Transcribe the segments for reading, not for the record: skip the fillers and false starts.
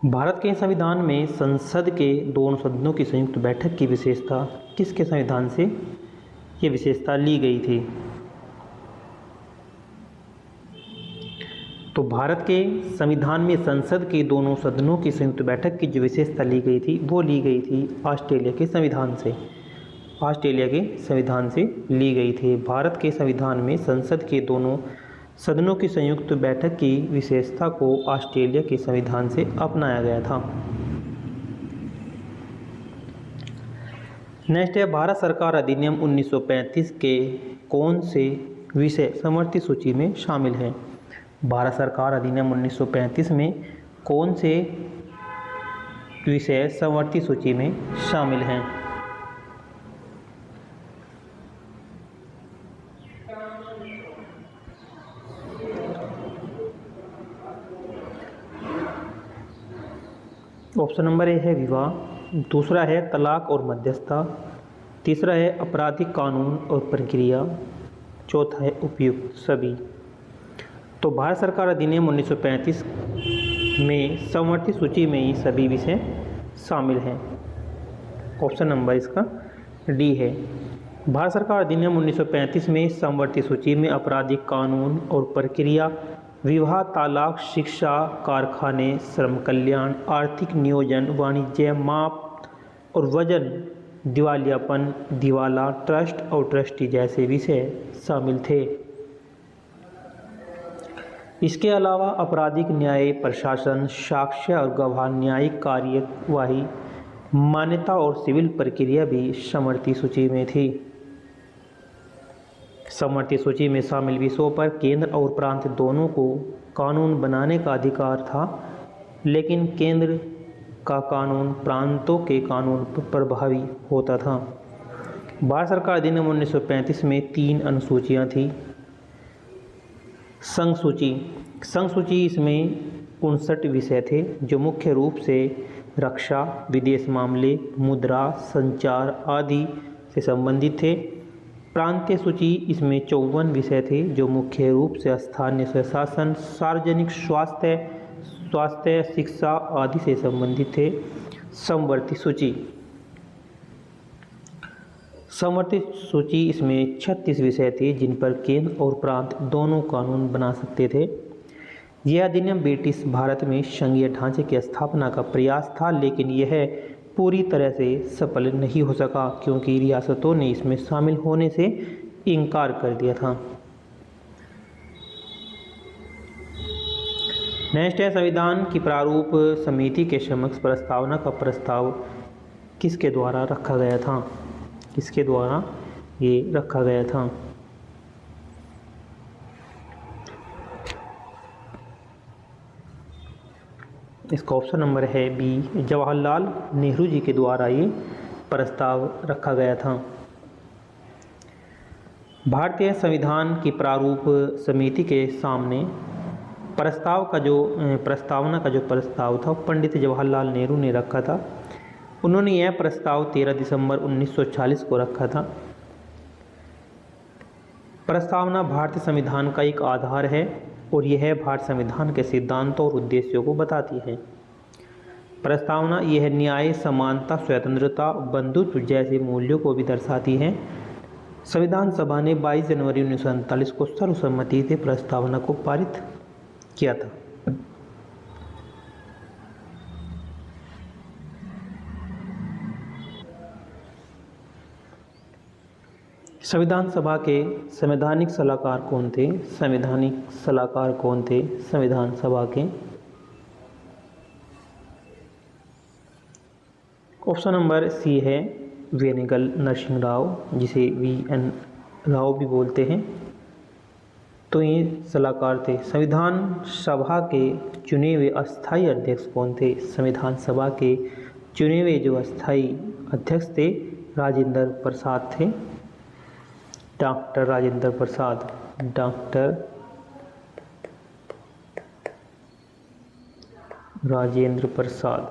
भारत के संविधान में संसद के दोनों सदनों की संयुक्त बैठक की विशेषता किसके संविधान से ये विशेषता ली गई थी? तो भारत के संविधान में संसद के दोनों सदनों की संयुक्त बैठक की जो विशेषता ली गई थी वो ली गई थी ऑस्ट्रेलिया के संविधान से। ऑस्ट्रेलिया के संविधान से ली गई थी। भारत के संविधान में संसद के दोनों सदनों की संयुक्त बैठक की विशेषता को ऑस्ट्रेलिया के संविधान से अपनाया गया था। नेक्स्ट है, भारत सरकार अधिनियम 1935 के कौन से विषय समवर्ती सूची में शामिल है? भारत सरकार अधिनियम 1935 में कौन से विषय समवर्ती सूची में शामिल हैं? ऑप्शन नंबर ए है विवाह, दूसरा है तलाक और मध्यस्थता, तीसरा है आपराधिक कानून और प्रक्रिया, चौथा है उपयुक्त सभी। तो भारत सरकार अधिनियम 1935 में समवर्ती सूची में ये सभी विषय शामिल हैं। ऑप्शन नंबर इसका डी है। भारत सरकार अधिनियम 1935 में समवर्ती सूची में आपराधिक कानून और प्रक्रिया, विवाह, तलाक, शिक्षा, कारखाने, श्रम कल्याण, आर्थिक नियोजन, वाणिज्य, माप और वजन, दिवालियापन, दिवाला, ट्रस्ट और ट्रस्टी जैसे विषय शामिल थे। इसके अलावा आपराधिक न्याय, प्रशासन, साक्ष्य और गवाह, न्यायिक कार्यवाही, मान्यता और सिविल प्रक्रिया भी समवर्ती सूची में थी। समवर्ती सूची में शामिल विषयों पर केंद्र और प्रांत दोनों को कानून बनाने का अधिकार था, लेकिन केंद्र का कानून प्रांतों के कानून पर प्रभावी होता था। भारत सरकार अधिनियम 1935 में 3 अनुसूचियां थीं। संघ सूची इसमें 59 विषय थे जो मुख्य रूप से रक्षा, विदेश मामले, मुद्रा, संचार आदि से संबंधित थे। प्रांतीय सूची इसमें 54 विषय थे जो मुख्य रूप से स्थानीय स्वशासन, सार्वजनिक स्वास्थ्य, शिक्षा आदि से संबंधित थे। समवर्ती सूची इसमें 36 विषय थे जिन पर केंद्र और प्रांत दोनों कानून बना सकते थे। यह अधिनियम ब्रिटिश भारत में संघीय ढांचे की स्थापना का प्रयास था, लेकिन यह पूरी तरह से सफल नहीं हो सका क्योंकि रियासतों ने इसमें शामिल होने से इनकार कर दिया था। नेक्स्ट है, संविधान की प्रारूप समिति के समक्ष प्रस्तावना का प्रस्ताव किसके द्वारा रखा गया था? किसके द्वारा ये रखा गया था? इसका ऑप्शन नंबर है बी, जवाहरलाल नेहरू जी के द्वारा ये प्रस्ताव रखा गया था। भारतीय संविधान की प्रारूप समिति के सामने प्रस्तावना का जो प्रस्ताव था पंडित जवाहरलाल नेहरू ने रखा था। उन्होंने यह प्रस्ताव 13 दिसंबर 1940 को रखा था। प्रस्तावना भारतीय संविधान का एक आधार है और यह भारतीय संविधान के सिद्धांतों और उद्देश्यों को बताती है। प्रस्तावना यह न्याय, समानता, स्वतंत्रता, बंधुत्व जैसे मूल्यों को भी दर्शाती है। संविधान सभा ने 22 जनवरी 1947 को सर्वसम्मति से प्रस्तावना को पारित किया था। संविधान सभा के संवैधानिक सलाहकार कौन थे? संवैधानिक सलाहकार कौन थे संविधान सभा के? ऑप्शन नंबर सी है वेनेगल नरसिंह राव, जिसे VN राव भी बोलते हैं। तो ये सलाहकार थे। संविधान सभा के चुने हुए अस्थायी अध्यक्ष कौन थे? संविधान सभा के चुने हुए जो अस्थायी अध्यक्ष थे राजेंद्र प्रसाद थे। Doctor Rajendra Prasad, doctor Rajendra Prasad.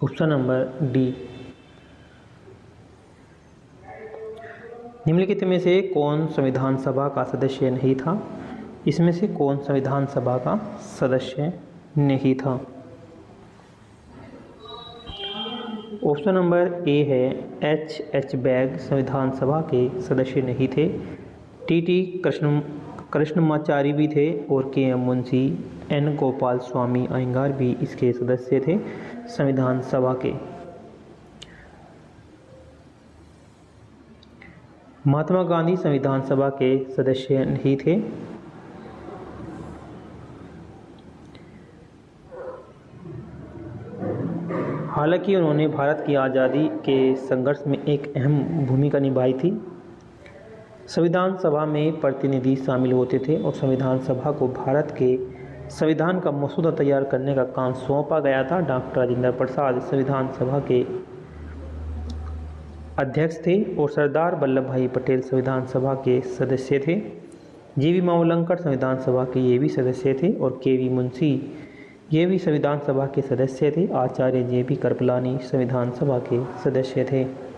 Option number D. निम्नलिखित में से कौन संविधान सभा का सदस्य नहीं था? इसमें से कौन संविधान सभा का सदस्य नहीं था? ऑप्शन नंबर ए है एच बैग संविधान सभा के सदस्य नहीं थे। टी कृष्णमाचारी भी थे और के एम मुंशी, एन गोपाल स्वामी अयंगार भी इसके सदस्य थे संविधान सभा के। महात्मा गांधी संविधान सभा के सदस्य नहीं थे। हालांकि उन्होंने भारत की आज़ादी के संघर्ष में एक अहम भूमिका निभाई थी। संविधान सभा में प्रतिनिधि शामिल होते थे और संविधान सभा को भारत के संविधान का मसौदा तैयार करने का काम सौंपा गया था। डॉक्टर राजेंद्र प्रसाद संविधान सभा के अध्यक्ष थे और सरदार वल्लभ भाई पटेल संविधान सभा के सदस्य थे। जी.वी. मावलंकर संविधान सभा के ये भी सदस्य थे और के.वी. मुंशी ये भी संविधान सभा के सदस्य थे। आचार्य जे.बी. कृपलानी संविधान सभा के सदस्य थे।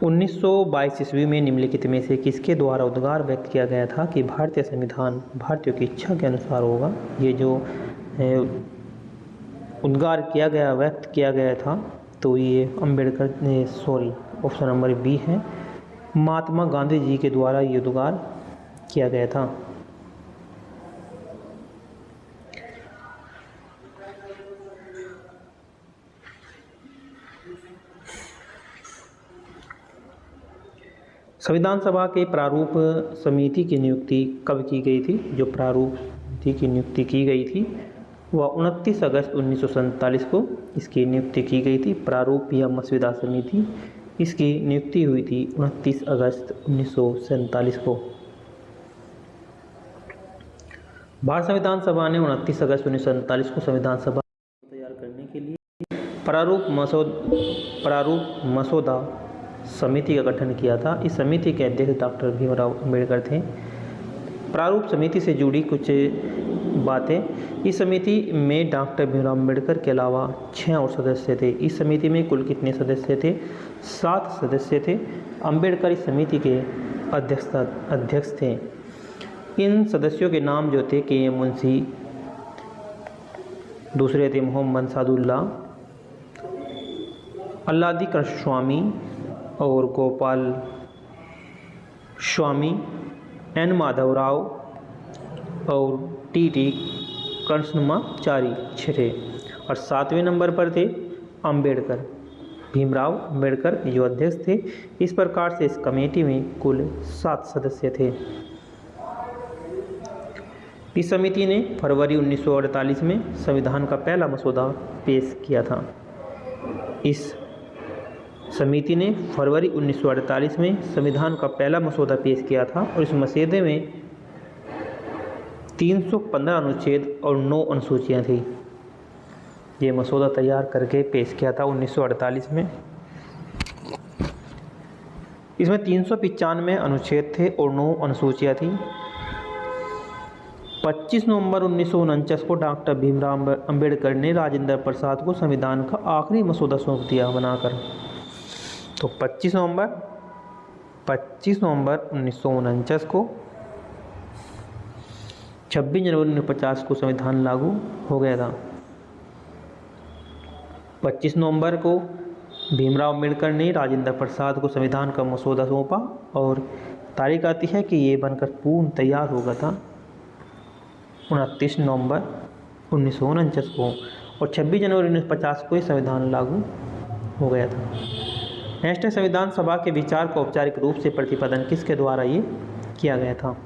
उन्नीस ईस्वी में निम्नलिखित में से किसके द्वारा उद्गार व्यक्त किया गया था कि भारतीय संविधान भारतीयों की इच्छा के अनुसार होगा? ये जो उद्गार किया गया, व्यक्त किया गया था, तो ये अम्बेडकर ने ऑप्शन नंबर बी है, महात्मा गांधी जी के द्वारा ये उद्गार किया गया था। संविधान सभा के प्रारूप समिति की नियुक्ति कब की गई थी? जो प्रारूप समिति की नियुक्ति की गई थी वह 29 अगस्त 1947 को इसकी नियुक्ति की गई थी। प्रारूप या मसविदा समिति, इसकी नियुक्ति हुई थी 29 अगस्त 1947 को। भारत संविधान सभा ने 29 अगस्त 1947 को संविधान सभा तैयार करने के लिए प्रारूप मसौदा समिति का गठन किया था। इस समिति के अध्यक्ष डॉक्टर भीमराव अम्बेडकर थे। प्रारूप समिति से जुड़ी कुछ बातें, इस समिति में डॉक्टर भीमराव अम्बेडकर के अलावा 6 और सदस्य थे। इस समिति में कुल कितने सदस्य थे? 7 सदस्य थे। अम्बेडकर इस समिति के अध्यक्ष थे। इन सदस्यों के नाम जो थे के एम मुंशी, दूसरे थे मोहम्मद सादुल्ला, अल्लादी कृष्ण स्वामी और गोपाल स्वामी, एन माधवराव और टी कृष्णमाचारी थे। और 7वें नंबर पर थे अम्बेडकर, भीमराव अम्बेडकर जो अध्यक्ष थे। इस प्रकार से इस कमेटी में कुल 7 सदस्य थे। इस समिति ने फरवरी 1948 में संविधान का पहला मसौदा पेश किया था। इस समिति ने फरवरी 1948 में संविधान का पहला मसौदा पेश किया था और इस मसौदे में 315 अनुच्छेद और 9 अनुसूचियाँ थी। ये मसौदा तैयार करके पेश किया था 1948 में। इसमें 395 अनुच्छेद थे और 9 अनुसूचियाँ थी। 25 नवंबर 1949 को डॉक्टर भीमराव अम्बेडकर ने राजेंद्र प्रसाद को संविधान का आखिरी मसौदा सौंप दिया बनाकर। तो 25 नवंबर 1949 को, 26 जनवरी 1950 को संविधान लागू हो गया था। 25 नवंबर को भीमराव अम्बेडकर ने राजेंद्र प्रसाद को संविधान का मसौदा सौंपा और तारीख आती है कि ये बनकर पूर्ण तैयार हो गया था 29 नवंबर 1949 को और 26 जनवरी 1950 को ये संविधान लागू हो गया था। नेक्स्ट है, संविधान सभा के विचार को औपचारिक रूप से प्रतिपादन किसके द्वारा ये किया गया था?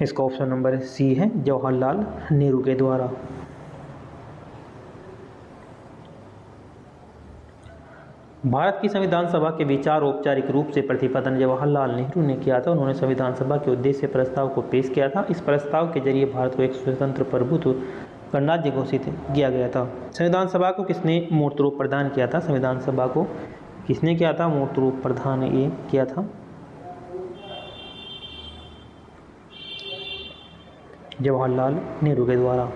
इसका ऑप्शन नंबर सी है, जवाहरलाल नेहरू के द्वारा। भारत की संविधान सभा के विचार औपचारिक रूप से प्रतिपादन जवाहरलाल नेहरू ने किया था। उन्होंने संविधान सभा के उद्देश्य प्रस्ताव को पेश किया था। इस प्रस्ताव के जरिए भारत को एक स्वतंत्र प्रभुत्व गणराज्य घोषित किया गया था। संविधान सभा को किसने मूर्त रूप प्रदान किया था? संविधान सभा को किसने किया था? मूर्त रूप प्रदान ये किया था जवाहरलाल नेहरू के द्वारा।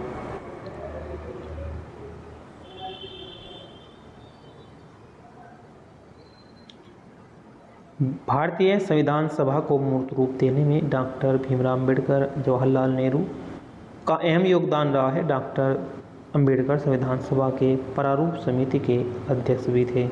भारतीय संविधान सभा को मूर्त रूप देने में डॉक्टर भीमराव अम्बेडकर, जवाहरलाल नेहरू का अहम योगदान रहा है। डॉक्टर अम्बेडकर संविधान सभा के प्रारूप समिति के अध्यक्ष भी थे।